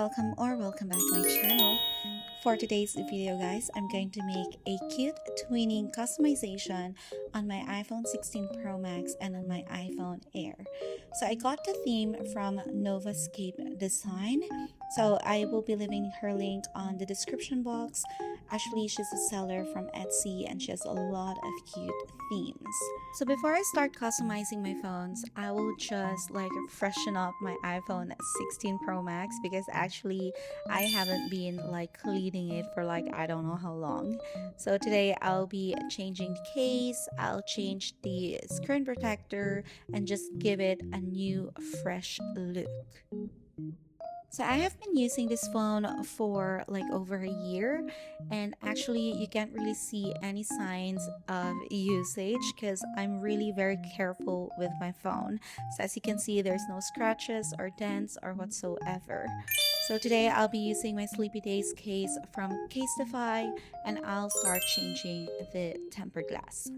welcome back to my channel. For today's video guys, I'm going to make a cute twinning customization on my iPhone 16 Pro Max and on my iPhone Air. So I got the theme from Novascape Design. So I will be leaving her link on the description box. Actually, she's a seller from Etsy and she has a lot of cute themes. So before I start customizing my phones, I will just freshen up my iPhone 16 Pro Max because actually I haven't been cleaning it for I don't know how long. So today I'll be changing the case, I'll change the screen protector and just give it a new fresh look. So I have been using this phone for over a year, and actually you can't really see any signs of usage because I'm really very careful with my phone. So as you can see, there's no scratches or dents or whatsoever. So today I'll be using my Sleepy Days case from Casetify, and I'll start changing the tempered glass.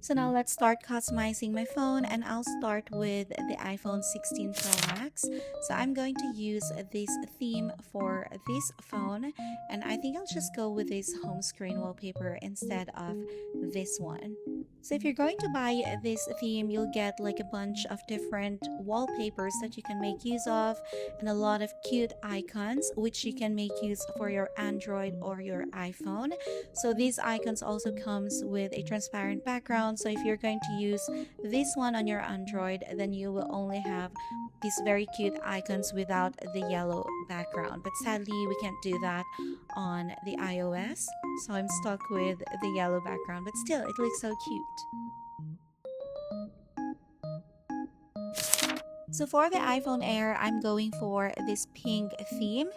So now let's start customizing my phone, and I'll start with the iPhone 16 Pro Max. So I'm going to use this theme for this phone, and I think I'll just go with this home screen wallpaper instead of this one. So if you're going to buy this theme, you'll get a bunch of different wallpapers that you can make use of and a lot of cute icons which you can make use for your Android or your iPhone. So these icons also comes with a transparent background. So if you're going to use this one on your Android, then you will only have these very cute icons without the yellow background. But sadly, we can't do that on the iOS. So I'm stuck with the yellow background, but still, it looks so cute. So for the iPhone Air, I'm going for this pink theme.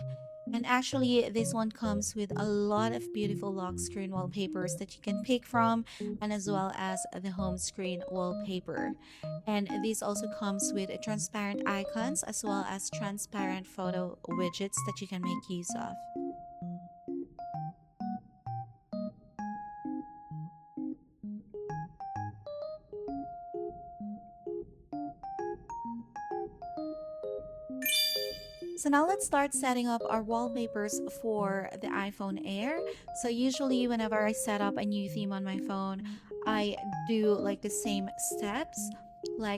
And actually, this one comes with a lot of beautiful lock screen wallpapers that you can pick from, and as well as the home screen wallpaper. And this also comes with transparent icons as well as transparent photo widgets that you can make use of. So now let's start setting up our wallpapers for the iPhone Air. So usually whenever I set up a new theme on my phone, I do the same steps.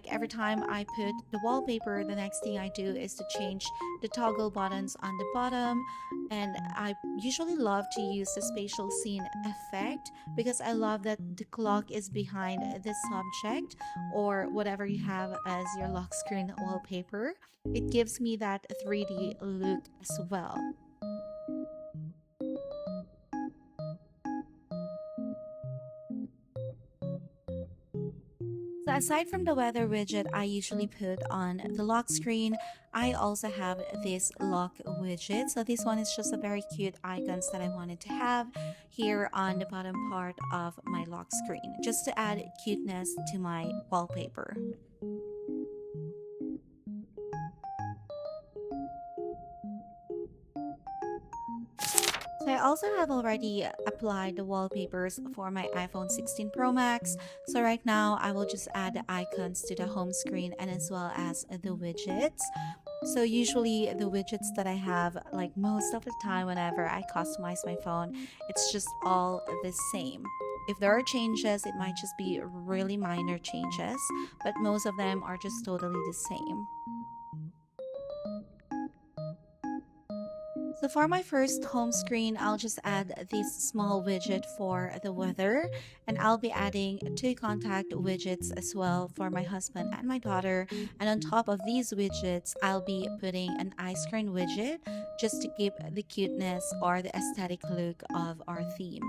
Every time I put the wallpaper, the next thing I do is to change the toggle buttons on the bottom. And I usually love to use the spatial scene effect because I love that the clock is behind the subject or whatever you have as your lock screen wallpaper. It gives me that 3D look as well. So aside from the weather widget I usually put on the lock screen, I also have this lock widget. So this one is just a very cute icons that I wanted to have here on the bottom part of my lock screen, just to add cuteness to my wallpaper. So I also have already applied the wallpapers for my iPhone 16 Pro Max. So right now I will just add the icons to the home screen and as well as the widgets. So usually the widgets that I have, most of the time whenever I customize my phone, it's just all the same. If there are changes, it might just be really minor changes, but most of them are just totally the same. So for my first home screen, I'll just add this small widget for the weather, and I'll be adding two contact widgets as well for my husband and my daughter. And on top of these widgets, I'll be putting an ice cream widget just to keep the cuteness or the aesthetic look of our theme.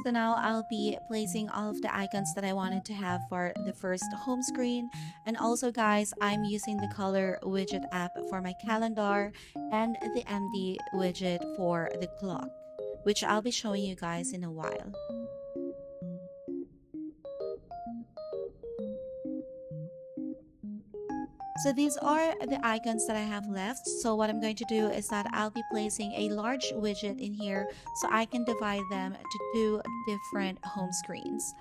So now I'll be placing all of the icons that I wanted to have for the first home screen. And also guys, I'm using the color widget app for my calendar and the MD widget for the clock, which I'll be showing you guys in a while. So these are the icons that I have left. So what I'm going to do is that I'll be placing a large widget in here so I can divide them to two different home screens.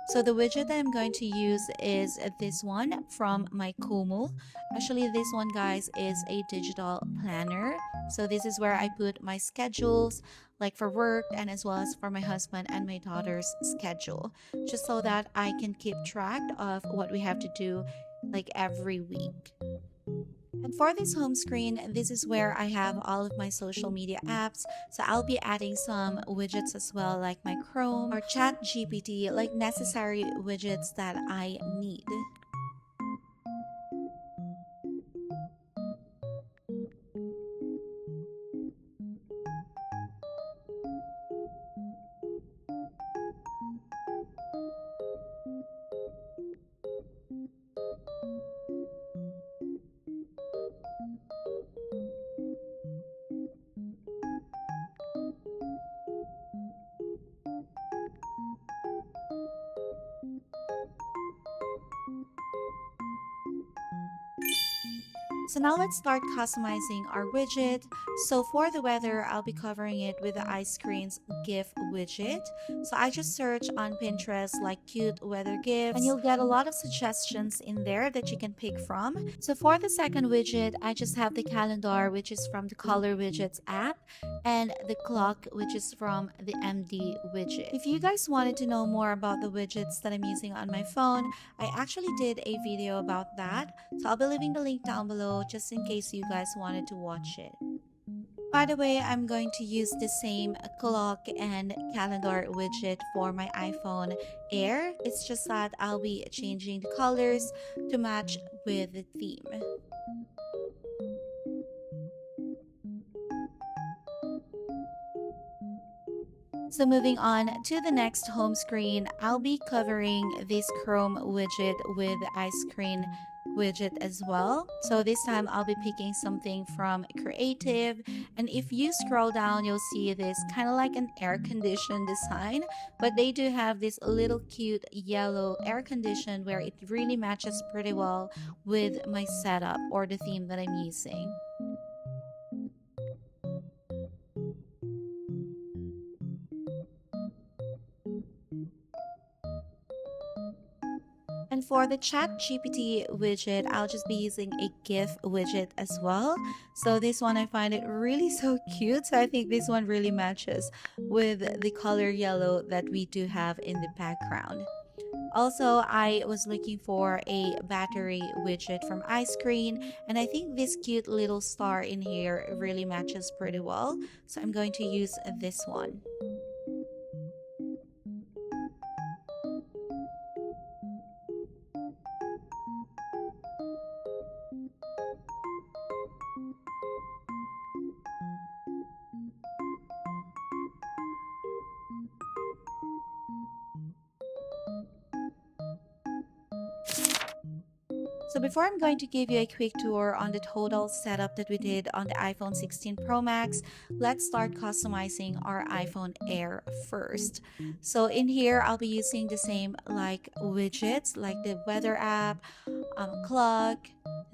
So the widget that I'm going to use is this one from my Kumu. Actually, this one, guys, is a digital planner. So this is where I put my schedules, like for work and as well as for my husband and my daughter's schedule, just so that I can keep track of what we have to do like every week. And for this home screen, this is where I have all of my social media apps. So I'll be adding some widgets as well, like my Chrome or Chat GPT, like necessary widgets that I need. So now let's start customizing our widget. So for the weather, I'll be covering it with the ice creams GIF widget. So I just search on Pinterest like cute weather GIFs and you'll get a lot of suggestions in there that you can pick from. So for the second widget, I just have the calendar, which is from the Color Widgets app, and the clock, which is from the MD widget. If you guys wanted to know more about the widgets that I'm using on my phone, I actually did a video about that. So I'll be leaving the link down below just in case you guys wanted to watch it. By the way, I'm going to use the same clock and calendar widget for my iPhone Air. It's just that I'll be changing the colors to match with the theme. So moving on to the next home screen, I'll be covering this Chrome widget with the ice cream widget as well. So this time I'll be picking something from creative, and if you scroll down you'll see this kind of like an air condition design, but they do have this little cute yellow air condition where it really matches pretty well with my setup or the theme that I'm using. And for the Chat GPT widget, I'll just be using a GIF widget as well. So this one, I find it really so cute. So I think this one really matches with the color yellow that we do have in the background. Also, I was looking for a battery widget from ice cream, and I think this cute little star in here really matches pretty well. So I'm going to use this one. So before I'm going to give you a quick tour on the total setup that we did on the iPhone 16 Pro Max, let's start customizing our iPhone Air first. So in here, I'll be using the same like widgets, like the weather app, clock,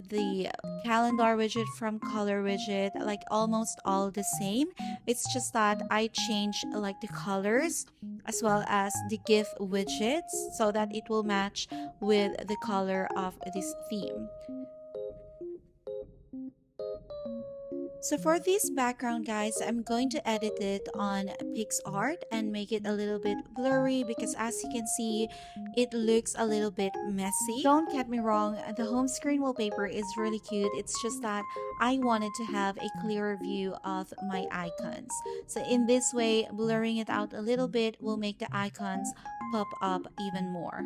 the calendar widget from Color Widget, like almost all the same. It's just that I changed like the colors as well as the GIF widgets so that it will match with the color of this theme. So for this background, guys, I'm going to edit it on PixArt and make it a little bit blurry because as you can see, it looks a little bit messy. Don't get me wrong, the home screen wallpaper is really cute. It's just that I wanted to have a clearer view of my icons. So in this way, blurring it out a little bit will make the icons pop up even more.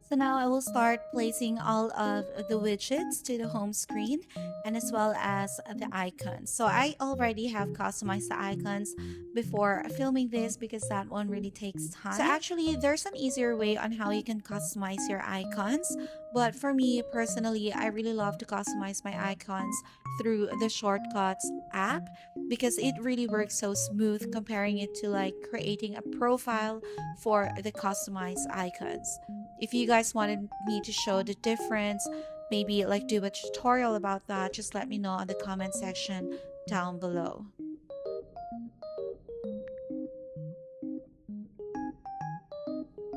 So now I will start placing all of the widgets to the home screen and as well as the icons. So I already have customized the icons before filming this because that one really takes time. So actually there's an easier way on how you can customize your icons. But for me personally, I really love to customize my icons through the Shortcuts app because it really works so smooth comparing it to like creating a profile for the customized icons. If you guys wanted me to show the difference, maybe like do a tutorial about that, just let me know in the comment section down below.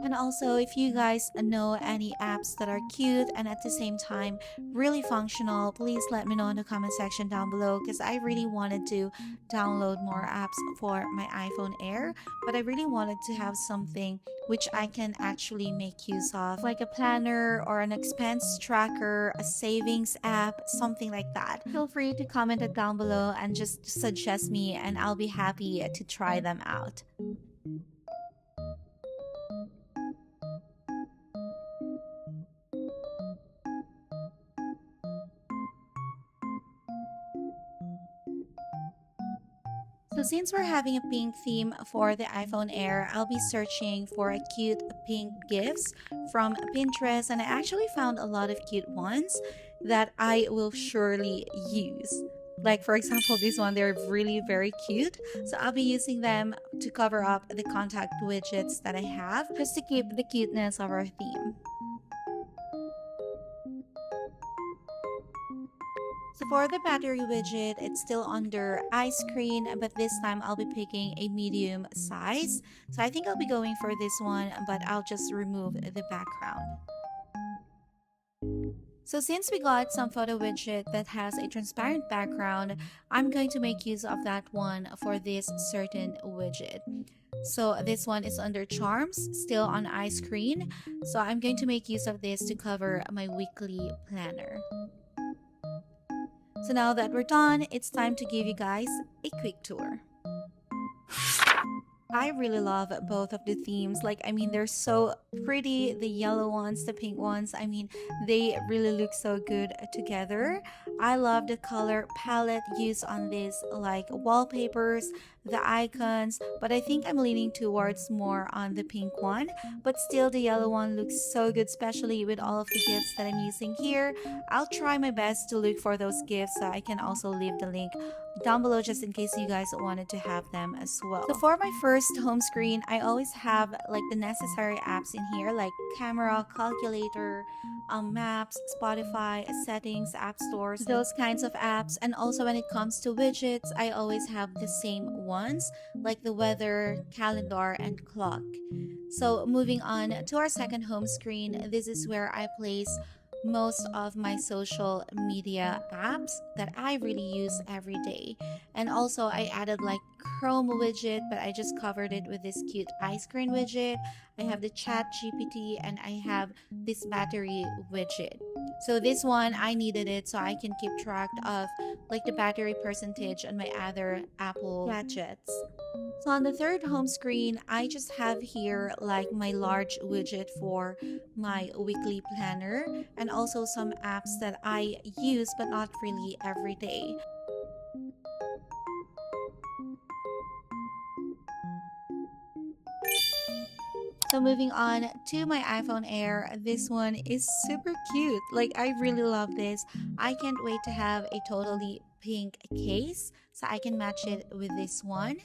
And also, if you guys know any apps that are cute and at the same time really functional, please let me know in the comment section down below because I really wanted to download more apps for my iPhone Air, but I really wanted to have something which I can actually make use of, like a planner or an expense tracker, a savings app, something like that. Feel free to comment it down below and just suggest me and I'll be happy to try them out. So since we're having a pink theme for the iPhone Air, I'll be searching for a cute pink gifts from Pinterest, and I actually found a lot of cute ones that I will surely use. Like for example, this one, they're really very cute. So I'll be using them to cover up the contact widgets that I have just to keep the cuteness of our theme. So for the battery widget, it's still under ice cream, but this time I'll be picking a medium size. So I think I'll be going for this one, but I'll just remove the background. So since we got some photo widget that has a transparent background, I'm going to make use of that one for this certain widget. So this one is under charms, still on ice cream. So I'm going to make use of this to cover my weekly planner. So now that we're done, it's time to give you guys a quick tour. I really love both of the themes. Like, I mean, they're so pretty. The yellow ones, the pink ones, I mean, they really look so good together. I love the color palette used on this, like wallpapers, the icons, but I think I'm leaning towards more on the pink one. But still, the yellow one looks so good, especially with all of the gifts that I'm using here. I'll try my best to look for those gifts, so I can also leave the link down below just in case you guys wanted to have them as well. So for my first home screen, I always have like the necessary apps in here, like camera, calculator, maps, Spotify, settings, app stores, those kinds of apps. And also when it comes to widgets, I always have the same ones, like the weather, calendar, and clock. So moving on to our second home screen, this is where I place most of my social media apps that I really use every day. And also I added like Chrome widget, but I just covered it with this cute ice cream widget. I have the chat GPT and I have this battery widget. So this one, I needed it so I can keep track of like the battery percentage on my other Apple gadgets. So on the third home screen, I just have here like my large widget for my weekly planner and also some apps that I use but not really every day. So moving on to my iPhone Air, this one is super cute. Like, I really love this. I can't wait to have a totally pink case so I can match it with this one.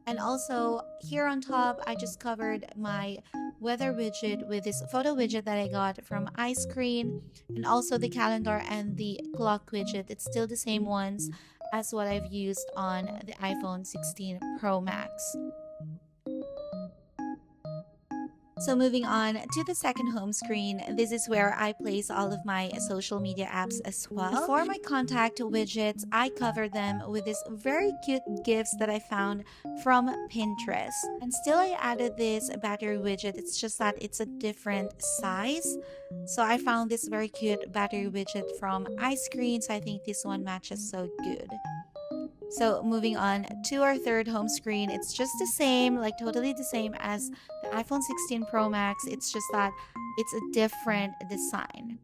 And also here on top, I just covered my weather widget with this photo widget that I got from Ice Cream, and also the calendar and the clock widget. It's still the same ones as what I've used on the iPhone 16 Pro Max. So moving on to the second home screen, this is where I place all of my social media apps as well. For my contact widgets, I cover them with these very cute gifts that I found from Pinterest. And still I added this battery widget, it's just that it's a different size. So I found this very cute battery widget from ice cream, so I think this one matches so good. So moving on to our third home screen, it's just the same, like totally the same as the iPhone 16 Pro Max. It's just that it's a different design.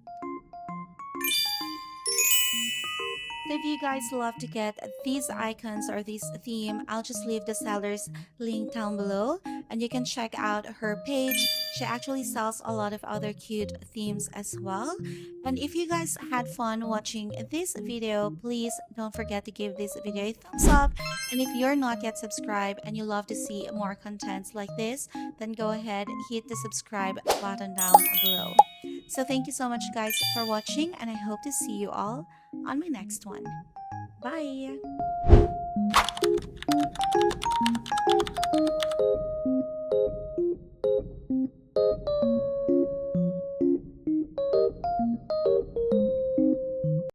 So if you guys love to get these icons or this theme, I'll just leave the seller's link down below and you can check out her page. She actually sells a lot of other cute themes as well. And if you guys had fun watching this video, please don't forget to give this video a thumbs up. And if you're not yet subscribed and you love to see more contents like this, then go ahead, hit the subscribe button down below. So thank you so much guys for watching, and I hope to see you all on my next one. Bye!